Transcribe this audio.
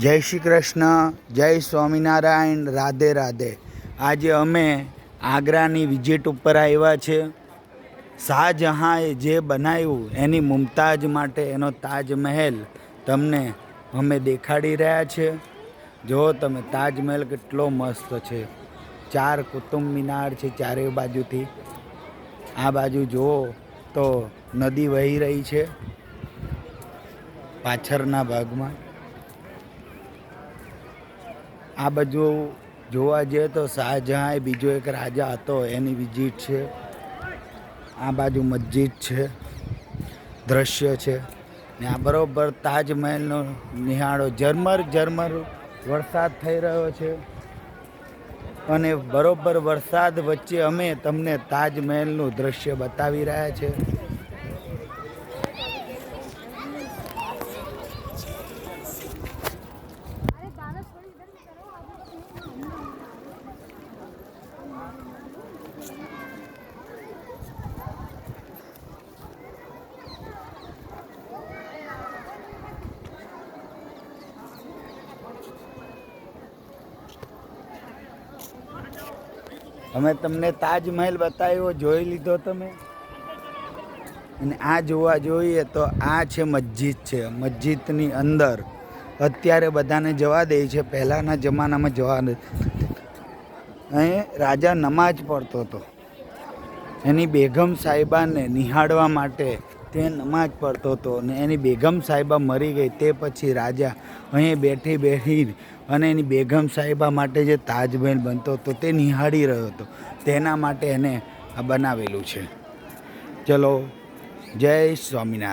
જય શ્રી કૃષ્ણ, જય સ્વામિનારાયણ, રાધે રાધે. આજે અમે આગ્રાની વિઝિટ ઉપર આવ્યા છે. શાહજહાંએ જે બનાવ્યું એની મુમતાઝ માટે એનો તાજમહેલ તમને અમે દેખાડી રહ્યા છે. જો તમે તાજમહેલ કેટલો મસ્ત છે. 4 કુતુબ મિનાર છે ચારે બાજુથી. આ બાજુ જુઓ તો નદી વહી રહી છે પાછળના ભાગમાં. આ બાજુ જોવા જઈએ તો શાહજહાં બીજો એક રાજા હતો એની વિઝિટ છે. આ બાજુ મસ્જિદ છે, દ્રશ્ય છે ને આ બરોબર તાજમહેલનો નિહાળો. ઝરમર ઝરમર વરસાદ થઈ રહ્યો છે અને બરોબર વરસાદ વચ્ચે અમે તમને તાજમહેલનું દ્રશ્ય બતાવી રહ્યા છે. અમે તમને તાજમહેલ બતાવ્યો, જોઈ લીધો તમે. અને આ જોવા જોઈએ તો આ છે મસ્જિદ છે. મસ્જિદની અંદર અત્યારે બધાને જવા દે છે, પહેલાંના જમાનામાં જવા દે. અહીં રાજા નમાજ પડતો હતો, એની બેગમ સાહિબાને નિહાળવા માટે તે નમાજ પડતો હતો અને એની બેગમ સાહિબા મરી ગઈ. તે પછી રાજા અહીં બેઠી અને એની બેગમ સાહિબા માટે જે તાજમહેલ બનતો હતો તે નિહાળી રહ્યો હતો. તેના માટે એને આ બનાવેલું છે. ચલો, જય સ્વામિનારાયણ.